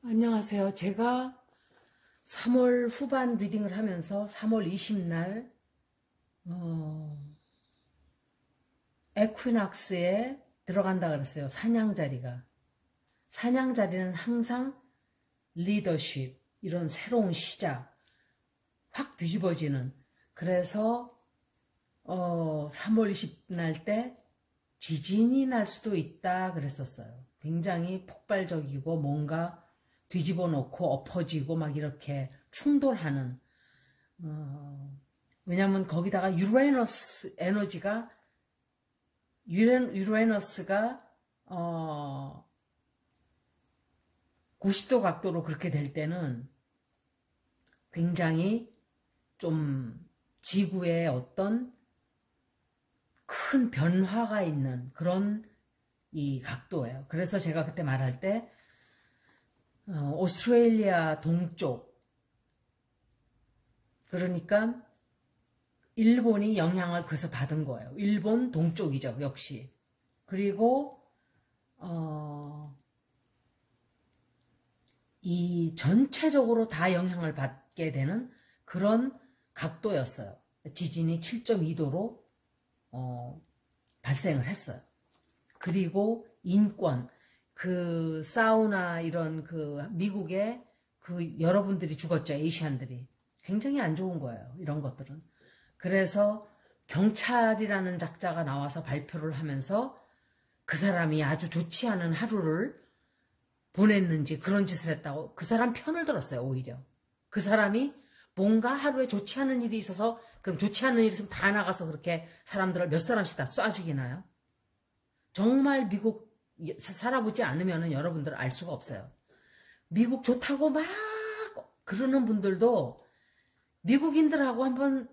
안녕하세요. 제가 3월 후반 리딩을 하면서 3월 20날 에퀴낙스에 들어간다 그랬어요. 사냥자리가. 사냥자리는 항상 리더십, 이런 새로운 시작, 확 뒤집어지는. 그래서 3월 20날 때 지진이 날 수도 있다 그랬었어요. 굉장히 폭발적이고 뭔가 뒤집어 놓고 엎어지고 막 이렇게 충돌하는, 왜냐면 거기다가 유레너스 에너지가, 유레너스가 90도 각도로 그렇게 될 때는 굉장히 좀 지구에 어떤 큰 변화가 있는 그런 이 각도예요. 그래서 제가 그때 말할 때 오스트레일리아 동쪽, 그러니까 일본이 영향을 그래서 받은 거예요. 일본 동쪽이죠, 역시. 그리고 이 전체적으로 다 영향을 받게 되는 그런 각도였어요. 지진이 7.2도로 발생을 했어요. 그리고 인권, 그 사우나 이런 그 미국의 그 여러분들이 죽었죠. 에이시안들이. 굉장히 안 좋은 거예요. 이런 것들은. 그래서 경찰이라는 작자가 나와서 발표를 하면서 그 사람이 아주 좋지 않은 하루를 보냈는지 그런 짓을 했다고 그 사람 편을 들었어요. 오히려. 그 사람이 뭔가 하루에 좋지 않은 일이 있어서, 그럼 좋지 않은 일이 있으면 다 나가서 그렇게 사람들을 몇 사람씩 다 쏴 죽이나요? 정말 미국 살아보지 않으면 여러분들 알 수가 없어요. 미국 좋다고 막 그러는 분들도 미국인들하고 한번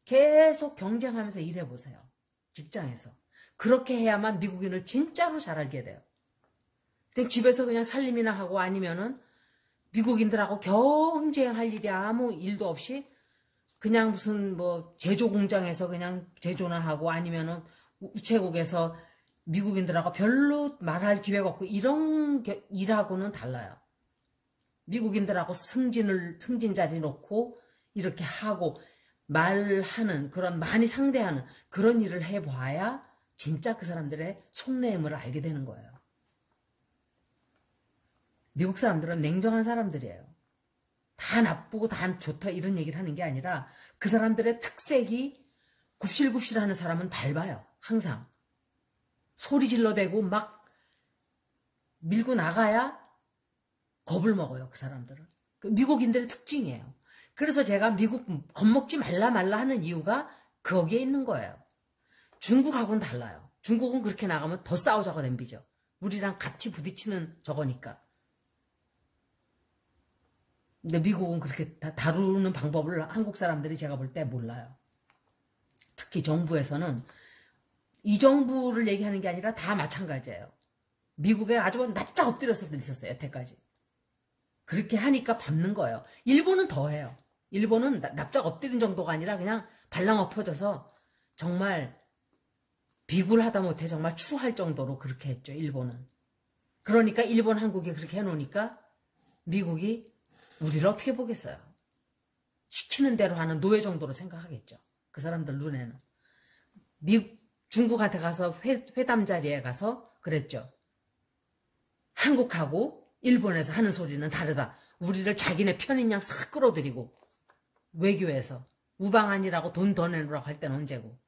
계속 경쟁하면서 일해보세요. 직장에서. 그렇게 해야만 미국인을 진짜로 잘 알게 돼요. 그냥 집에서 그냥 살림이나 하고 아니면은 미국인들하고 경쟁할 일이 아무 일도 없이 그냥 무슨 뭐 제조 공장에서 그냥 제조나 하고 아니면은 우체국에서 미국인들하고 별로 말할 기회가 없고 이런 일하고는 달라요. 미국인들하고 승진 자리 놓고 이렇게 하고 말하는 그런 많이 상대하는 그런 일을 해봐야 진짜 그 사람들의 속내음을 알게 되는 거예요. 미국 사람들은 냉정한 사람들이에요. 다 나쁘고 다 좋다 이런 얘기를 하는 게 아니라 그 사람들의 특색이 굽실굽실하는 사람은 밟아요. 항상. 소리 질러대고 막 밀고 나가야 겁을 먹어요. 그 사람들은. 미국인들의 특징이에요. 그래서 제가 미국 겁먹지 말라 하는 이유가 거기에 있는 거예요. 중국하고는 달라요. 중국은 그렇게 나가면 더 싸우자고 덤비죠. 우리랑 같이 부딪히는 저거니까. 근데 미국은 그렇게 다루는 방법을 한국 사람들이 제가 볼 때 몰라요. 특히 정부에서는 이 정부를 얘기하는 게 아니라 다 마찬가지예요. 미국에 아주 납작 엎드려서 있었어요. 여태까지. 그렇게 하니까 밟는 거예요. 일본은 더해요. 일본은 납작 엎드린 정도가 아니라 그냥 발랑 엎어져서 정말 비굴하다 못해 정말 추할 정도로 그렇게 했죠. 일본은. 그러니까 일본, 한국이 그렇게 해놓으니까 미국이 우리를 어떻게 보겠어요. 시키는 대로 하는 노예 정도로 생각하겠죠. 그 사람들 눈에는. 중국한테 가서 회담 자리에 가서 그랬죠. 한국하고 일본에서 하는 소리는 다르다. 우리를 자기네 편인 양 싹 끌어들이고 외교에서 우방한이라고 돈 더 내놓으라고 할 때는 언제고.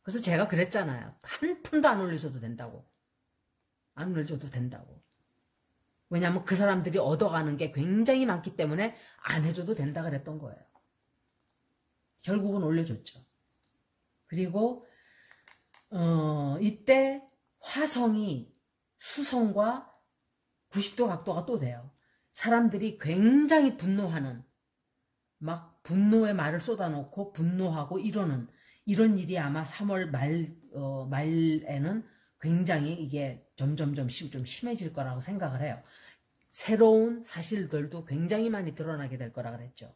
그래서 제가 그랬잖아요. 한 푼도 안 올려줘도 된다고. 안 올려줘도 된다고. 왜냐하면 그 사람들이 얻어가는 게 굉장히 많기 때문에 안 해줘도 된다 그랬던 거예요. 결국은 올려줬죠. 그리고 이때 화성이 수성과 90도 각도가 또 돼요. 사람들이 굉장히 분노하는, 막 분노의 말을 쏟아놓고 분노하고 이러는 이런 일이 아마 3월 말에는 굉장히 이게 점점 좀 심해질 거라고 생각을 해요. 새로운 사실들도 굉장히 많이 드러나게 될 거라 그랬죠.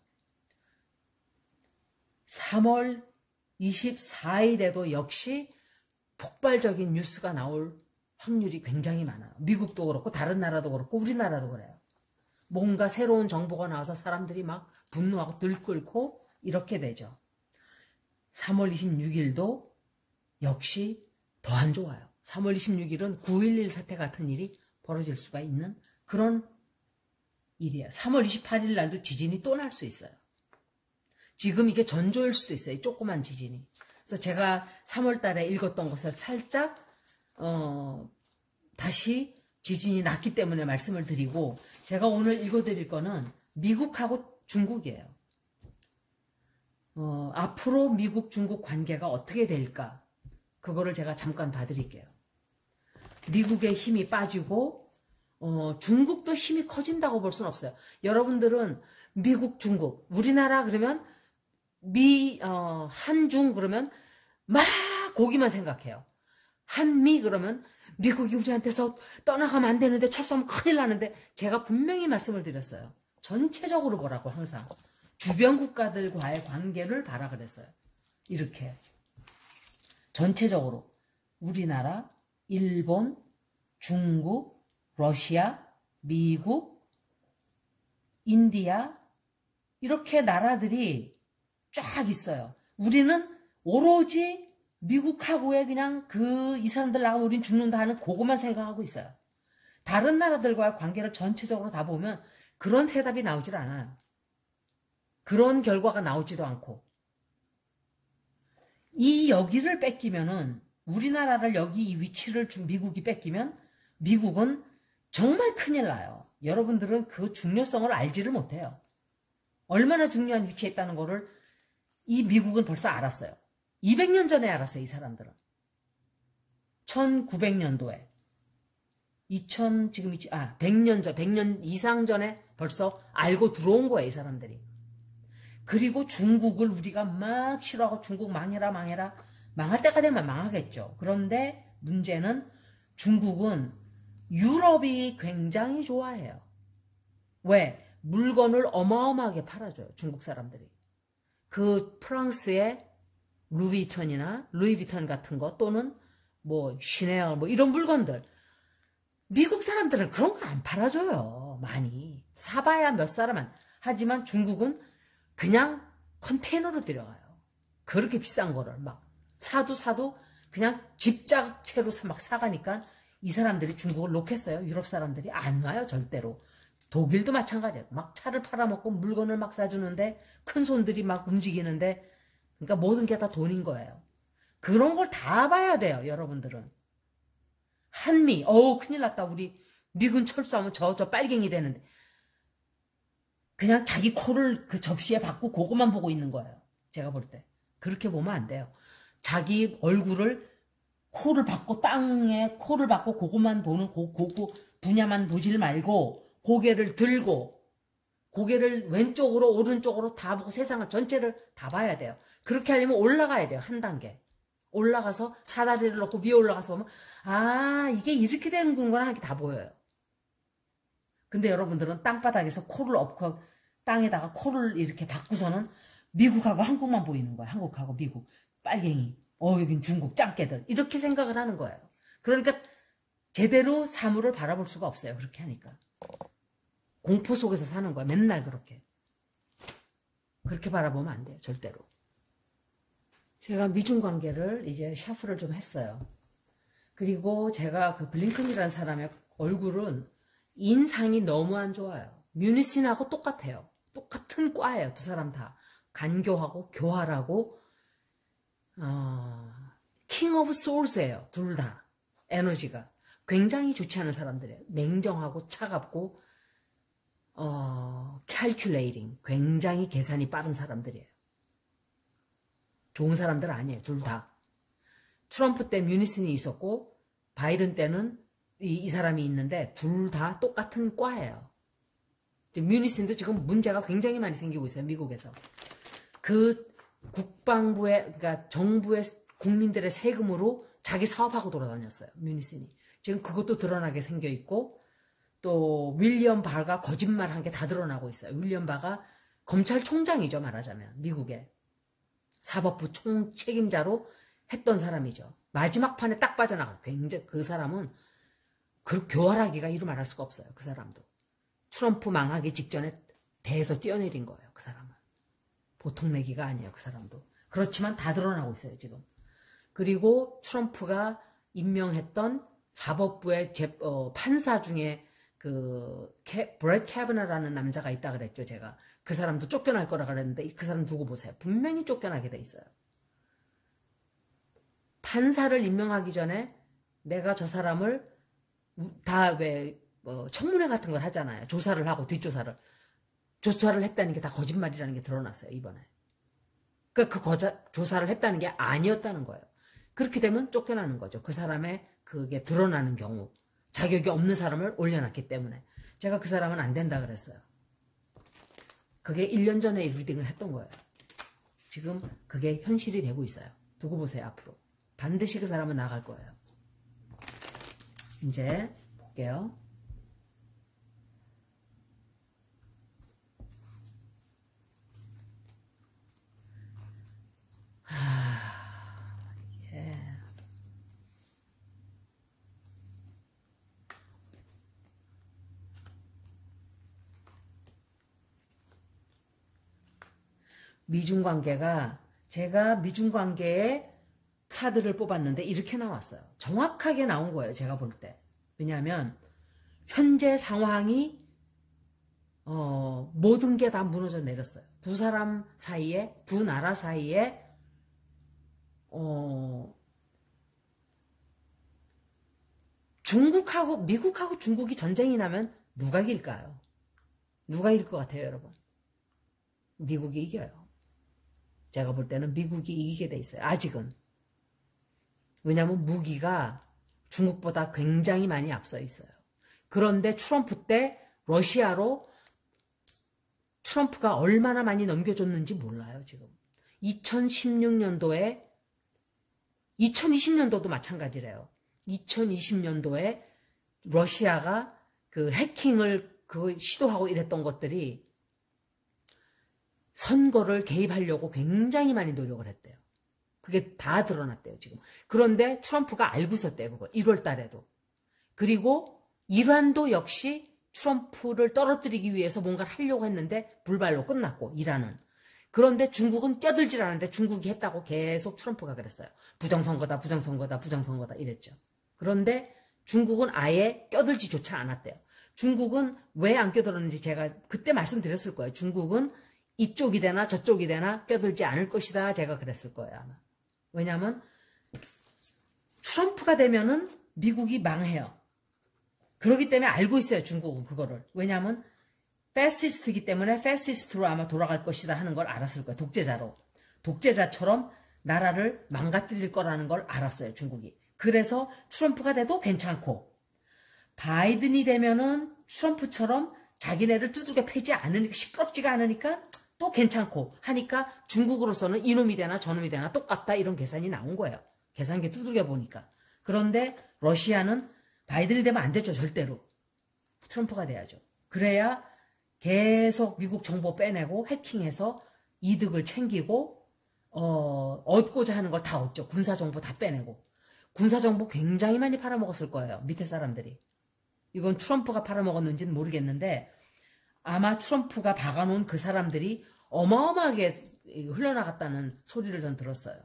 3월 24일에도 역시 폭발적인 뉴스가 나올 확률이 굉장히 많아요. 미국도 그렇고 다른 나라도 그렇고 우리나라도 그래요. 뭔가 새로운 정보가 나와서 사람들이 막 분노하고 들끓고 이렇게 되죠. 3월 26일도 역시 더 안 좋아요. 3월 26일은 9.11 사태 같은 일이 벌어질 수가 있는 그런 일이에요. 3월 28일 날도 지진이 또 날 수 있어요. 지금 이게 전조일 수도 있어요. 조그만 지진이. 그래서 제가 3월 달에 읽었던 것을 살짝 다시 지진이 났기 때문에 말씀을 드리고, 제가 오늘 읽어드릴 거는 미국하고 중국이에요. 앞으로 미국 중국 관계가 어떻게 될까, 그거를 제가 잠깐 봐드릴게요. 미국의 힘이 빠지고 중국도 힘이 커진다고 볼 수는 없어요. 여러분들은 미국 중국, 우리나라 그러면 한중 그러면 막 거기만 생각해요. 한미 그러면 미국이 우리한테서 떠나가면 안 되는데, 철수하면 큰일 나는데, 제가 분명히 말씀을 드렸어요. 전체적으로 보라고. 항상 주변 국가들과의 관계를 봐라 그랬어요. 이렇게 전체적으로 우리나라, 일본, 중국, 러시아, 미국, 인디아, 이렇게 나라들이 쫙 있어요. 우리는 오로지 미국하고의 그냥 이 사람들 나가면 우린 죽는다 하는 그것만 생각하고 있어요. 다른 나라들과의 관계를 전체적으로 다 보면 그런 해답이 나오질 않아요. 그런 결과가 나오지도 않고. 여기를 뺏기면은, 우리나라를 여기 이 위치를 미국이 뺏기면 미국은 정말 큰일 나요. 여러분들은 그 중요성을 알지를 못해요. 얼마나 중요한 위치에 있다는 거를 이 미국은 벌써 알았어요. 200년 전에 알았어요, 이 사람들은. 1900년도에. 100년 이상 전에 벌써 알고 들어온 거예요, 이 사람들이. 그리고 중국을 우리가 막 싫어하고 중국 망해라, 망해라. 망할 때가 되면 망하겠죠. 그런데 문제는 중국은 유럽이 굉장히 좋아해요. 왜? 물건을 어마어마하게 팔아줘요, 중국 사람들이. 그 프랑스의 루이비턴 같은 거, 또는 뭐 슈네어 뭐 이런 물건들, 미국 사람들은 그런 거 안 팔아줘요. 많이 사봐야 몇 사람만. 하지만 중국은 그냥 컨테이너로 들여가요. 그렇게 비싼 거를 막 사도 그냥 집자체로 막 사가니까 이 사람들이 중국을 놓겠어요? 유럽 사람들이 안 와요, 절대로. 독일도 마찬가지예요. 막 차를 팔아먹고 물건을 막 사주는데, 큰 손들이 막 움직이는데, 그러니까 모든 게 다 돈인 거예요. 그런 걸 다 봐야 돼요, 여러분들은. 한미, 큰일 났다. 우리 미군 철수하면 저 빨갱이 되는데. 그냥 자기 코를 그 접시에 박고 그것만 보고 있는 거예요. 제가 볼 때. 그렇게 보면 안 돼요. 자기 얼굴을, 코를 박고, 땅에 코를 박고 그것만 보는 그 분야만 보질 말고, 고개를 들고, 고개를 왼쪽으로 오른쪽으로 다 보고 세상을 전체를 다 봐야 돼요. 그렇게 하려면 올라가야 돼요. 한 단계. 올라가서 사다리를 놓고 위에 올라가서 보면, 이게 이렇게 되는 건구나 하게 다 보여요. 근데 여러분들은 땅바닥에서 코를 엎고 땅에다가 코를 이렇게 박고서는 미국하고 한국만 보이는 거야. 한국하고 미국. 빨갱이. 여긴 중국 짱깨들. 이렇게 생각을 하는 거예요. 그러니까 제대로 사물을 바라볼 수가 없어요. 그렇게 하니까. 공포 속에서 사는 거야. 맨날 그렇게. 그렇게 바라보면 안 돼요. 절대로. 제가 미중 관계를 이제 샤프를 좀 했어요. 그리고 제가 그 블링컨이라는 사람의 얼굴은 인상이 너무 안 좋아요. 뮤니슨하고 똑같아요. 똑같은 과예요. 두 사람 다. 간교하고 교활하고 킹 오브 소울스예요. 둘 다. 에너지가. 굉장히 좋지 않은 사람들이에요. 냉정하고 차갑고 calculating. 굉장히 계산이 빠른 사람들이에요. 좋은 사람들 아니에요. 둘 다. 트럼프 때 뮤니슨이 있었고 바이든 때는 이 사람이 있는데 둘 다 똑같은 과예요. 뮤니슨도 지금 문제가 굉장히 많이 생기고 있어요. 미국에서. 그 국방부의, 그러니까 정부의 국민들의 세금으로 자기 사업하고 돌아다녔어요. 뮤니슨이. 지금 그것도 드러나게 생겨 있고, 또 윌리엄 바가 거짓말한 게 다 드러나고 있어요. 윌리엄 바가 검찰총장이죠, 말하자면. 미국의 사법부 책임자로 했던 사람이죠. 마지막 판에 딱 빠져나가. 굉장히 그 사람은 그 교활하기가 이루 말할 수가 없어요. 그 사람도. 트럼프 망하기 직전에 배에서 뛰어내린 거예요. 그 사람은. 보통 내기가 아니에요. 그 사람도. 그렇지만 다 드러나고 있어요. 지금. 그리고 트럼프가 임명했던 사법부의 판사 중에 브렛 캐버너라는 남자가 있다 그랬죠. 제가. 그 사람도 쫓겨날 거라 그랬는데 그 사람 두고 보세요. 분명히 쫓겨나게 돼 있어요. 판사를 임명하기 전에 내가 저 사람을 다 왜 청문회 같은 걸 하잖아요. 조사를 하고 뒷조사를. 조사를 했다는 게 다 거짓말이라는 게 드러났어요. 이번에. 그러니까 조사를 했다는 게 아니었다는 거예요. 그렇게 되면 쫓겨나는 거죠. 그 사람의 그게 드러나는 경우. 자격이 없는 사람을 올려놨기 때문에. 제가 그 사람은 안 된다 그랬어요. 그게 1년 전에 리딩을 했던 거예요. 지금 그게 현실이 되고 있어요. 두고 보세요. 앞으로. 반드시 그 사람은 나갈 거예요. 이제 볼게요. 미중 관계가 제가 미중 관계에 카드를 뽑았는데 이렇게 나왔어요. 정확하게 나온 거예요. 제가 볼 때. 왜냐하면 현재 상황이 모든 게 다 무너져 내렸어요. 두 사람 사이에 두 나라 사이에 중국하고 미국하고 중국이 전쟁이 나면 누가 이길까요? 누가 이길 것 같아요, 여러분? 미국이 이겨요. 제가 볼 때는 미국이 이기게 돼 있어요. 아직은. 왜냐하면 무기가 중국보다 굉장히 많이 앞서 있어요. 그런데 트럼프 때 러시아로 트럼프가 얼마나 많이 넘겨줬는지 몰라요. 지금. 2016년도에 2020년도도 마찬가지래요. 2020년도에 러시아가 그 해킹을 시도하고 이랬던 것들이 선거를 개입하려고 굉장히 많이 노력을 했대요. 그게 다 드러났대요, 지금. 그런데 트럼프가 알고 있었대요, 그거. 1월 달에도. 그리고 이란도 역시 트럼프를 떨어뜨리기 위해서 뭔가를 하려고 했는데 불발로 끝났고, 이란은. 그런데 중국은 껴들질 않았는데 중국이 했다고 계속 트럼프가 그랬어요. 부정선거다, 부정선거다, 부정선거다 이랬죠. 그런데 중국은 아예 껴들지조차 않았대요. 중국은 왜 안 껴들었는지 제가 그때 말씀드렸을 거예요. 중국은 이쪽이 되나 저쪽이 되나 껴들지 않을 것이다. 제가 그랬을 거예요, 아마. 왜냐하면 트럼프가 되면은 미국이 망해요. 그렇기 때문에 알고 있어요, 중국은 그거를. 왜냐하면 패시스트이기 때문에 패시스트로 아마 돌아갈 것이다 하는 걸 알았을 거예요. 독재자로. 독재자처럼 나라를 망가뜨릴 거라는 걸 알았어요, 중국이. 그래서 트럼프가 돼도 괜찮고, 바이든이 되면은 트럼프처럼 자기네를 두들겨 패지 않으니까, 시끄럽지가 않으니까 또 괜찮고 하니까 중국으로서는 이놈이 되나 저놈이 되나 똑같다 이런 계산이 나온 거예요. 계산기 두들겨 보니까. 그런데 러시아는 바이든이 되면 안 되죠. 절대로. 트럼프가 돼야죠. 그래야 계속 미국 정보 빼내고 해킹해서 이득을 챙기고 얻고자 하는 걸 다 얻죠. 군사정보 다 빼내고. 군사정보 굉장히 많이 팔아먹었을 거예요. 밑에 사람들이. 이건 트럼프가 팔아먹었는지는 모르겠는데 아마 트럼프가 박아놓은 그 사람들이 어마어마하게 흘러나갔다는 소리를 전 들었어요.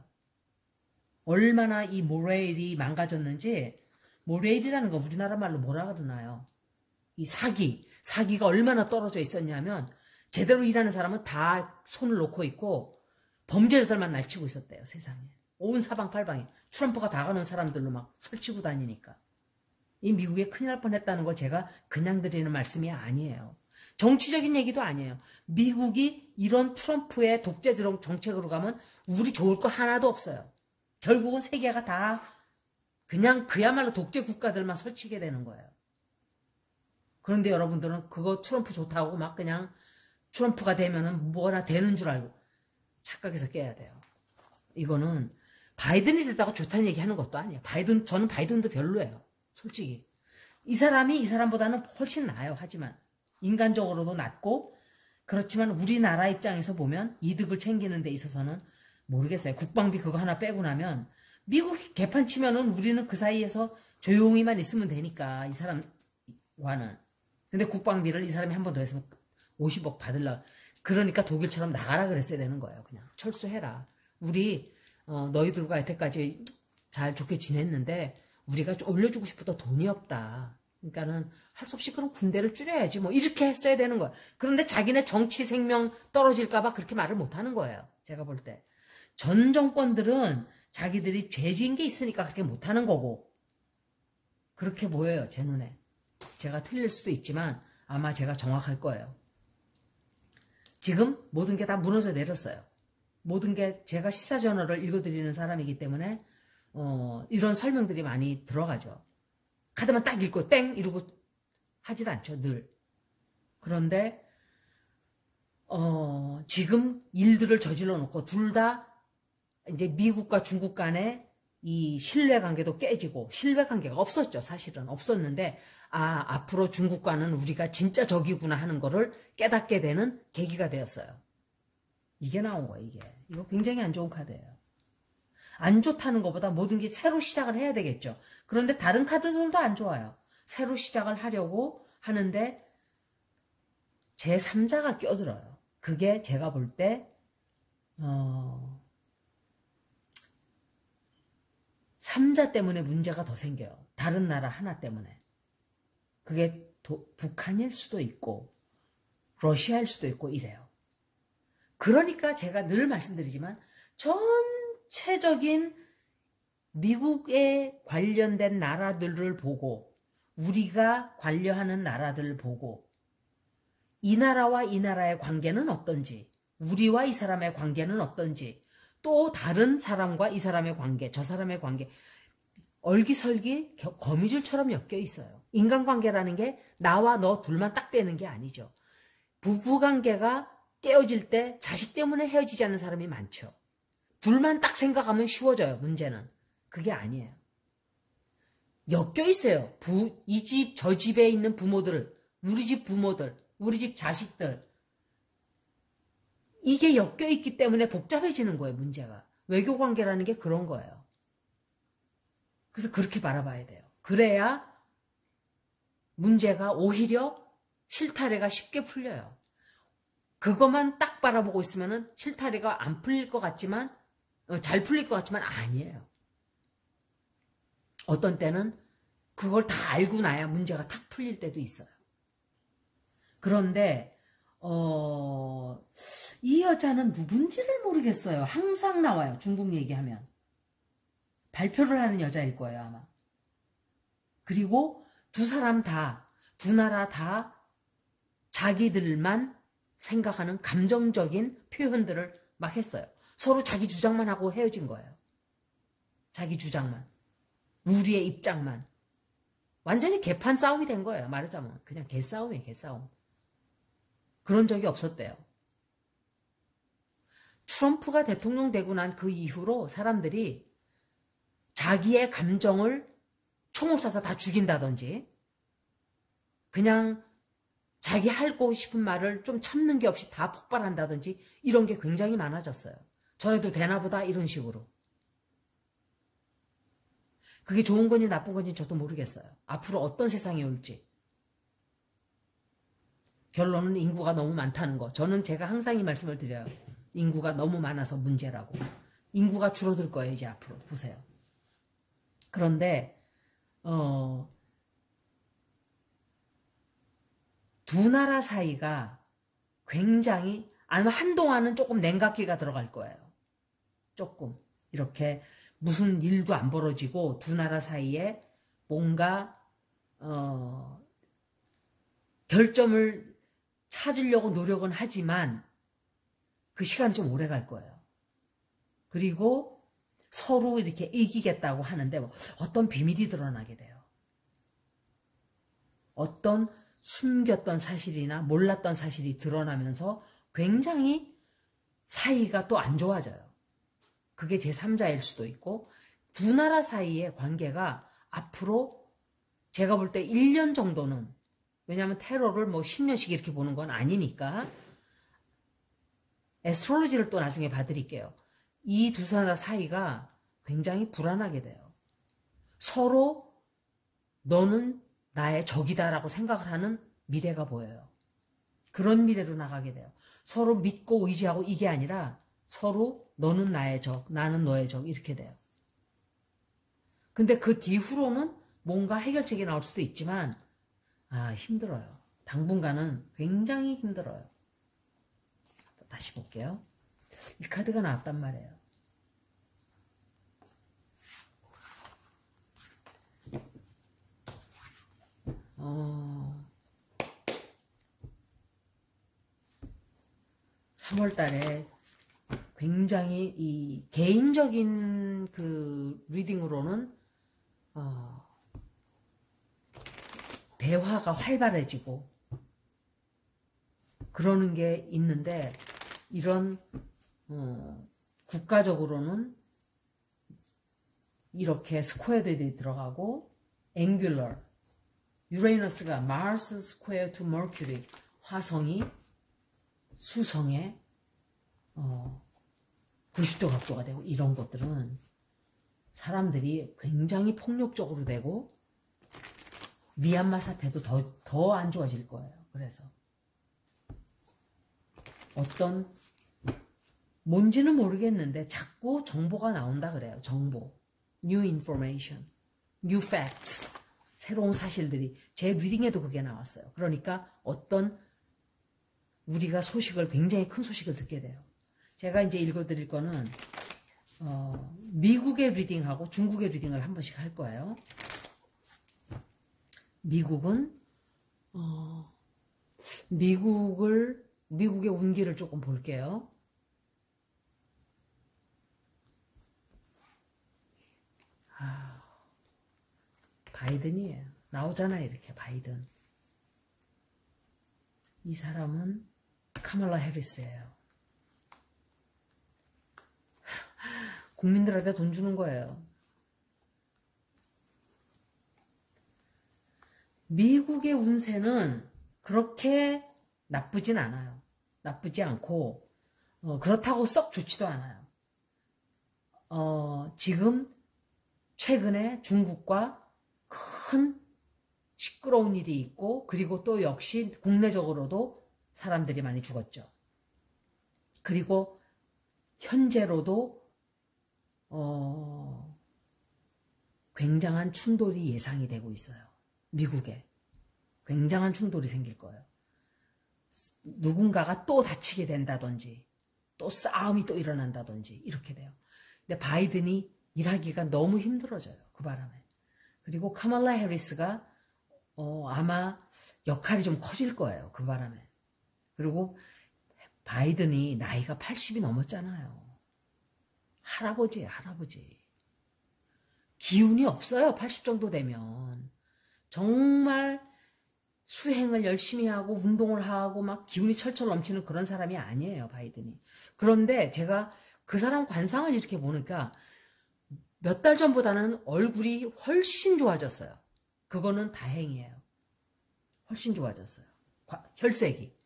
얼마나 이 모레일이 망가졌는지, 모레일이라는 거 우리나라 말로 뭐라 그러나요? 이 사기가 얼마나 떨어져 있었냐면 제대로 일하는 사람은 다 손을 놓고 있고 범죄자들만 날치고 있었대요. 세상에. 온 사방팔방에. 트럼프가 박아놓은 사람들로 막 설치고 다니니까. 이 미국에 큰일 날 뻔했다는 걸 제가 그냥 드리는 말씀이 아니에요. 정치적인 얘기도 아니에요. 미국이 이런 트럼프의 독재 정책으로 가면 우리 좋을 거 하나도 없어요. 결국은 세계가 다 그냥 그야말로 독재 국가들만 설치게 되는 거예요. 그런데 여러분들은 그거 트럼프 좋다고 막 그냥 트럼프가 되면은 뭐나 되는 줄 알고 착각해서 깨야 돼요. 이거는 바이든이 됐다고 좋다는 얘기 하는 것도 아니에요. 저는 바이든도 별로예요. 솔직히. 이 사람이 이 사람보다는 훨씬 나아요. 하지만. 인간적으로도 낫고, 그렇지만 우리나라 입장에서 보면 이득을 챙기는 데 있어서는 모르겠어요. 국방비 그거 하나 빼고 나면 미국이 개판 치면은 우리는 그 사이에서 조용히만 있으면 되니까 이 사람과는. 근데 국방비를 이 사람이 한 번 더 했으면 50억 받으려고. 그러니까 독일처럼 나가라 그랬어야 되는 거예요. 그냥 철수해라. 우리 너희들과 여태까지 잘 좋게 지냈는데 우리가 좀 올려주고 싶어도 돈이 없다. 그러니까는 할 수 없이 그럼 군대를 줄여야지 뭐 이렇게 했어야 되는 거야. 그런데 자기네 정치 생명 떨어질까 봐 그렇게 말을 못 하는 거예요. 제가 볼 때. 전 정권들은 자기들이 죄 지은 게 있으니까 그렇게 못 하는 거고. 그렇게 보여요. 제 눈에. 제가 틀릴 수도 있지만 아마 제가 정확할 거예요. 지금 모든 게 다 무너져 내렸어요. 모든 게 제가 시사저널을 읽어드리는 사람이기 때문에 이런 설명들이 많이 들어가죠. 카드만 딱 읽고 땡 이러고 하질 않죠. 늘. 그런데 지금 일들을 저질러 놓고 둘 다 이제 미국과 중국 간의 이 신뢰관계도 깨지고 신뢰관계가 없었죠. 사실은 없었는데 앞으로 중국과는 우리가 진짜 적이구나 하는 거를 깨닫게 되는 계기가 되었어요. 이게 나온 거예요. 이거 굉장히 안 좋은 카드예요. 안 좋다는 것보다 모든 게 새로 시작을 해야 되겠죠. 그런데 다른 카드들도 안 좋아요. 새로 시작을 하려고 하는데 제3자가 껴들어요. 그게 제가 볼 때 3자 때문에 문제가 더 생겨요. 다른 나라 하나 때문에. 그게 북한일 수도 있고 러시아일 수도 있고 이래요. 그러니까 제가 늘 말씀드리지만 전체적인 미국에 관련된 나라들을 보고 우리가 관여하는 나라들을 보고 이 나라와 이 나라의 관계는 어떤지 우리와 이 사람의 관계는 어떤지 또 다른 사람과 이 사람의 관계 저 사람의 관계 얼기설기 거미줄처럼 엮여 있어요. 인간관계라는 게 나와 너 둘만 딱 되는 게 아니죠. 부부관계가 깨어질 때 자식 때문에 헤어지지 않는 사람이 많죠. 둘만 딱 생각하면 쉬워져요. 문제는. 그게 아니에요. 엮여 있어요. 이 집, 저 집에 있는 부모들, 우리 집 부모들, 우리 집 자식들. 이게 엮여 있기 때문에 복잡해지는 거예요. 문제가. 외교관계라는 게 그런 거예요. 그래서 그렇게 바라봐야 돼요. 그래야 문제가 오히려 실타래가 쉽게 풀려요. 그것만 딱 바라보고 있으면 실타래가 안 풀릴 것 같지만 잘 풀릴 것 같지만 아니에요. 어떤 때는 그걸 다 알고 나야 문제가 탁 풀릴 때도 있어요. 그런데 이 여자는 누군지를 모르겠어요. 항상 나와요. 중국 얘기하면. 발표를 하는 여자일 거예요. 아마. 그리고 두 나라 다 자기들만 생각하는 감정적인 표현들을 막 했어요. 서로 자기 주장만 하고 헤어진 거예요. 자기 주장만. 우리의 입장만. 완전히 개판 싸움이 된 거예요. 말하자면. 그냥 개싸움이에요. 개싸움. 그런 적이 없었대요. 트럼프가 대통령 되고 난 그 이후로 사람들이 자기의 감정을 총을 쏴서 다 죽인다든지 그냥 자기 하고 싶은 말을 좀 참는 게 없이 다 폭발한다든지 이런 게 굉장히 많아졌어요. 저래도 되나 보다 이런 식으로. 그게 좋은 건지 나쁜 건지 저도 모르겠어요. 앞으로 어떤 세상이 올지. 결론은 인구가 너무 많다는 거. 저는 제가 항상 이 말씀을 드려요. 인구가 너무 많아서 문제라고. 인구가 줄어들 거예요. 이제 앞으로. 보세요. 그런데 두 나라 사이가 굉장히 아마 한동안은 조금 냉각기가 들어갈 거예요. 조금 이렇게 무슨 일도 안 벌어지고 두 나라 사이에 뭔가 결점을 찾으려고 노력은 하지만 그 시간이 좀 오래 갈 거예요. 그리고 서로 이렇게 이기겠다고 하는데 어떤 비밀이 드러나게 돼요. 어떤 숨겼던 사실이나 몰랐던 사실이 드러나면서 굉장히 사이가 또 안 좋아져요. 그게 제3자일 수도 있고 두 나라 사이의 관계가 앞으로 제가 볼 때 1년 정도는 왜냐하면 테러를 뭐 10년씩 이렇게 보는 건 아니니까 애스트롤로지를 또 나중에 봐드릴게요. 이 두 나라 사이가 굉장히 불안하게 돼요. 서로 너는 나의 적이다라고 생각을 하는 미래가 보여요. 그런 미래로 나가게 돼요. 서로 믿고 의지하고 이게 아니라 서로 너는 나의 적, 나는 너의 적 이렇게 돼요. 근데 그 뒤후로는 뭔가 해결책이 나올 수도 있지만 힘들어요. 당분간은 굉장히 힘들어요. 다시 볼게요. 이 카드가 나왔단 말이에요. 3월 달에 굉장히 이 개인적인 그 리딩으로는 대화가 활발해지고 그러는 게 있는데 이런 국가적으로는 이렇게 스퀘어들이 들어가고 앵귤러 유레너스가 Mars square to Mercury 화성이 수성에 90도 각도가 되고 이런 것들은 사람들이 굉장히 폭력적으로 되고 미얀마 사태도 더 안 좋아질 거예요. 그래서 어떤 뭔지는 모르겠는데 자꾸 정보가 나온다 그래요. 정보, new information, new facts, 새로운 사실들이 제 리딩에도 그게 나왔어요. 그러니까 어떤 우리가 소식을 굉장히 큰 소식을 듣게 돼요. 제가 이제 읽어드릴 거는 미국의 리딩하고 중국의 리딩을 한 번씩 할 거예요. 미국은 미국의 운기를 조금 볼게요. 바이든이에요. 나오잖아요. 이렇게 바이든. 이 사람은 카멀라 해리스예요. 국민들한테 돈 주는 거예요. 미국의 운세는 그렇게 나쁘진 않아요. 나쁘지 않고 그렇다고 썩 좋지도 않아요. 지금 최근에 중국과 큰 시끄러운 일이 있고 그리고 또 역시 국내적으로도 사람들이 많이 죽었죠. 그리고 현재로도 굉장한 충돌이 예상이 되고 있어요. 미국에 굉장한 충돌이 생길 거예요. 누군가가 또 다치게 된다든지 또 싸움이 또 일어난다든지 이렇게 돼요. 근데 바이든이 일하기가 너무 힘들어져요. 그 바람에. 그리고 카멀라 해리스가 아마 역할이 좀 커질 거예요. 그 바람에. 그리고 바이든이 나이가 80이 넘었잖아요. 할아버지예요. 할아버지. 기운이 없어요. 80 정도 되면. 정말 수행을 열심히 하고 운동을 하고 막 기운이 철철 넘치는 그런 사람이 아니에요. 바이든이. 그런데 제가 그 사람 관상을 이렇게 보니까 몇 달 전보다는 얼굴이 훨씬 좋아졌어요. 그거는 다행이에요. 훨씬 좋아졌어요. 혈색이.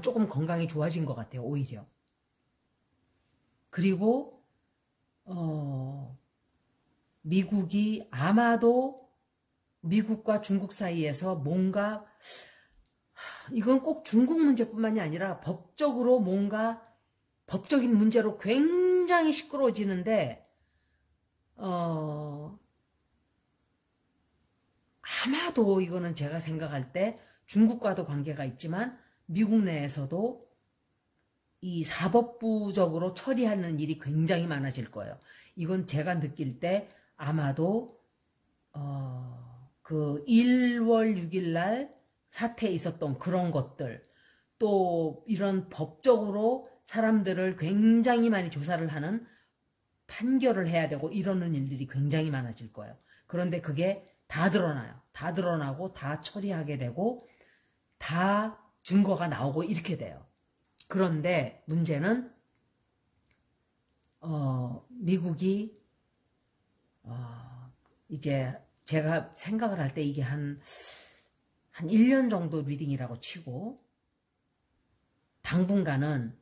조금 건강이 좋아진 것 같아요. 오히려. 그리고 미국이 아마도 미국과 중국 사이에서 뭔가 이건 꼭 중국 문제뿐만이 아니라 법적으로 뭔가 법적인 문제로 굉장히 시끄러워지는데 아마도 이거는 제가 생각할 때 중국과도 관계가 있지만 미국 내에서도 이 사법부적으로 처리하는 일이 굉장히 많아질 거예요. 이건 제가 느낄 때 아마도 그 1월 6일 날 사태에 있었던 그런 것들 또 이런 법적으로 사람들을 굉장히 많이 조사를 하는 판결을 해야 되고 이러는 일들이 굉장히 많아질 거예요. 그런데 그게 다 드러나요. 다 드러나고 다 처리하게 되고 다 증거가 나오고 이렇게 돼요. 그런데 문제는 미국이 이제 제가 생각을 할 때 이게 한 1년 정도 리딩이라고 치고 당분간은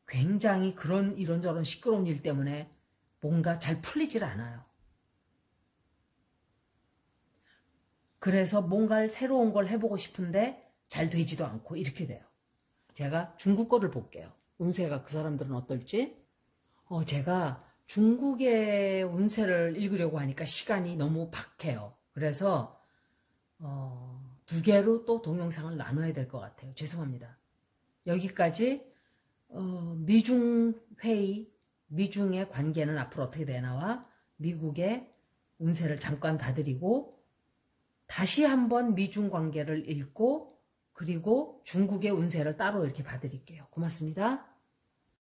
굉장히 그런 이런저런 시끄러운 일 때문에 뭔가 잘 풀리질 않아요. 그래서 뭔가 새로운 걸 해보고 싶은데 잘 되지도 않고 이렇게 돼요. 제가 중국 거를 볼게요. 운세가 그 사람들은 어떨지. 제가 중국의 운세를 읽으려고 하니까 시간이 너무 박해요. 그래서 두 개로 또 동영상을 나눠야 될 것 같아요. 죄송합니다. 여기까지 미중 회의, 미중의 관계는 앞으로 어떻게 되나와 미국의 운세를 잠깐 봐드리고 다시 한번 미중 관계를 읽고 그리고 중국의 운세를 따로 이렇게 봐드릴게요. 고맙습니다.